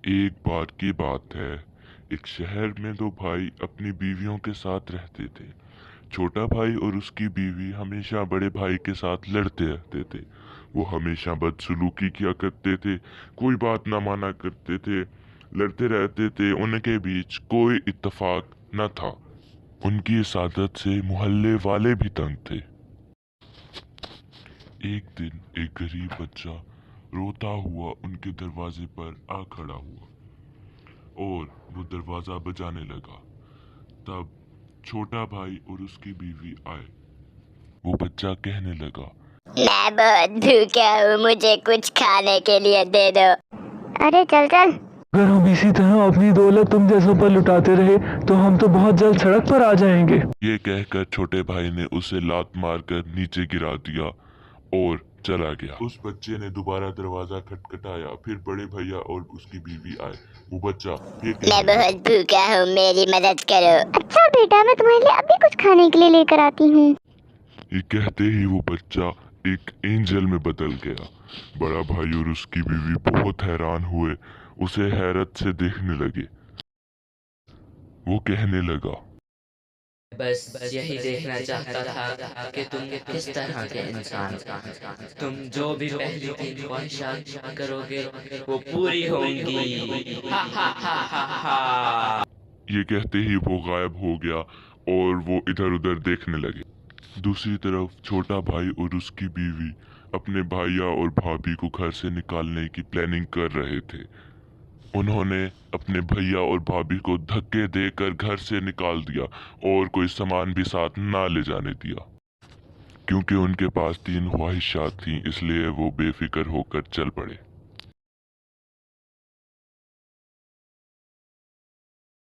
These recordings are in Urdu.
ایک بار کی بات ہے، ایک شہر میں دو بھائی اپنی بیویوں کے ساتھ رہتے تھے۔ چھوٹا بھائی اور اس کی بیوی ہمیشہ بڑے بھائی کے ساتھ لڑتے رہتے تھے۔ وہ ہمیشہ بدسلوکی کیا کرتے تھے، کوئی بات نہ مانا کرتے تھے، لڑتے رہتے تھے، ان کے بیچ کوئی اتفاق نہ تھا۔ ان کی اس عادت سے محلے والے بھی تنگ تھے۔ ایک دن ایک غریب بچہ روتا ہوا ان کے دروازے پر آ کھڑا ہوا اور وہ دروازہ بجانے لگا۔ تب چھوٹا بھائی اور اس کی بیوی آئے۔ وہ بچہ کہنے لگا، میں بہت بھوکا ہوں، مجھے کچھ کھانے کے لیے دے دو۔ ارے چل چل، اگر ہم اسی طرح اپنی دولت تم جیسوں پر لٹاتے رہے تو ہم تو بہت جلد سڑک پر آ جائیں گے۔ یہ کہہ کر چھوٹے بھائی نے اسے لات مار کر نیچے گرا دیا اور چلا گیا۔ اس بچے نے دوبارہ دروازہ کھٹکھٹایا، پھر بڑے بھیا اور اس کی بیوی آئے۔ وہ بچہ پھر میں کہنے لگا، بہت بھوکا ہوں، میری مدد کرو۔ اچھا بیٹا، میں تمہارے لیے ابھی کچھ کھانے کے لیے لے کر آتی ہوں۔ یہ کہتے ہی وہ بچہ ایک اینجل میں بدل گیا۔ بڑا بھائی اور اس کی بیوی بہت حیران ہوئے، اسے حیرت سے دیکھنے لگے۔ وہ کہنے لگا، بس یہی دیکھنا چاہتا تھا کہ تم کس طرح کے انسان ہو۔ تم جو بھی پہلی 3 خواہشات کرو گے وہ پوری ہوں گی۔ ہا ہا ہا ہا ہا۔ یہ کہتے ہی وہ غائب ہو گیا اور وہ ادھر ادھر دیکھنے لگے۔ دوسری طرف چھوٹا بھائی اور اس کی بیوی اپنے بھائیا اور بھابھی کو گھر سے نکالنے کی پلاننگ کر رہے تھے۔ انہوں نے اپنے بھیا اور بھابھی کو دھکے دے کر گھر سے نکال دیا اور کوئی سامان بھی ساتھ نہ لے جانے دیا۔ کیونکہ ان کے پاس 3 خواہشات تھیں، اس لیے وہ بے فکر ہو کر چل پڑے۔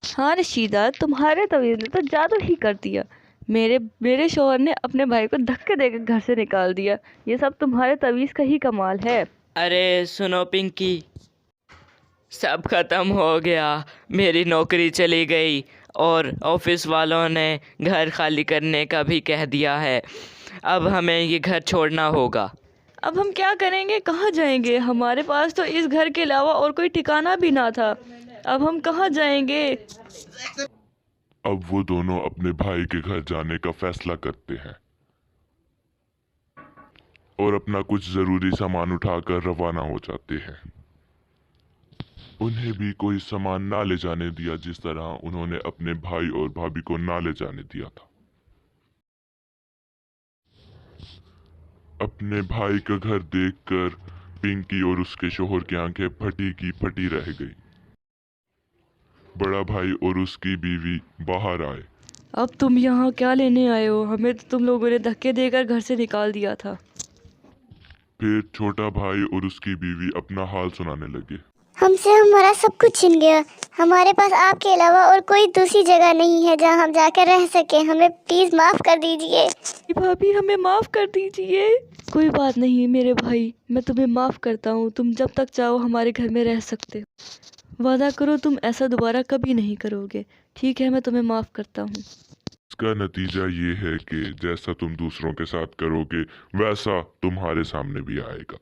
ہاں رشیدہ، تمہارے طویل نے تو جادو ہی کر دیا۔ میرے شوہر نے اپنے بھائی کو دھکے دے کر گھر سے نکال دیا۔ یہ سب تمہارے تویز کا ہی کمال ہے۔ ارے سنو پنکی، سب ختم ہو گیا۔ میری نوکری چلی گئی اور آفس والوں نے گھر خالی کرنے کا بھی کہہ دیا ہے۔ اب ہمیں یہ گھر چھوڑنا ہوگا۔ اب ہم کیا کریں گے؟ کہاں جائیں گے؟ ہمارے پاس تو اس گھر کے علاوہ اور کوئی ٹھکانہ بھی نہ تھا۔ اب ہم کہاں جائیں گے؟ اب وہ دونوں اپنے بھائی کے گھر جانے کا فیصلہ کرتے ہیں اور اپنا کچھ ضروری سامان اٹھا کر روانہ ہو جاتے ہیں۔ انہیں بھی کوئی سامان نہ لے جانے دیا جس طرح انہوں نے اپنے بھائی اور بھابھی کو نہ لے جانے دیا تھا۔ اپنے بھائی کا گھر دیکھ کر پنکی اور اس کے شوہر کی آنکھیں پھٹی کی پھٹی رہ گئی۔ بڑا بھائی اور اس کی بیوی باہر آئے۔ اب تم یہاں کیا لینے آئے ہو؟ ہمیں تو تم لوگوں نے دھکے دے کر گھر سے نکال دیا تھا۔ پھر چھوٹا بھائی اور اس کی بیوی اپنا حال سنانے لگے۔ ہم سے ہمارا سب کچھ چھن گیا، ہمارے پاس آپ کے علاوہ اور کوئی دوسری جگہ نہیں ہے جہاں ہم جا کر رہ سکیں، ہمیں پلیز معاف کر دیجیے۔ بھابھی ہمیں معاف کر دیجیے۔ کوئی بات نہیں میرے بھائی، میں تمہیں معاف کرتا ہوں۔ تم جب تک چاہو ہمارے گھر میں رہ سکتے ہو۔ وعدہ کرو تم ایسا دوبارہ کبھی نہیں کرو گے۔ ٹھیک ہے، میں تمہیں معاف کرتا ہوں۔ اس کا نتیجہ یہ ہے کہ جیسا تم دوسروں کے ساتھ کرو گے ویسا تمہارے سامنے بھی آئے گا۔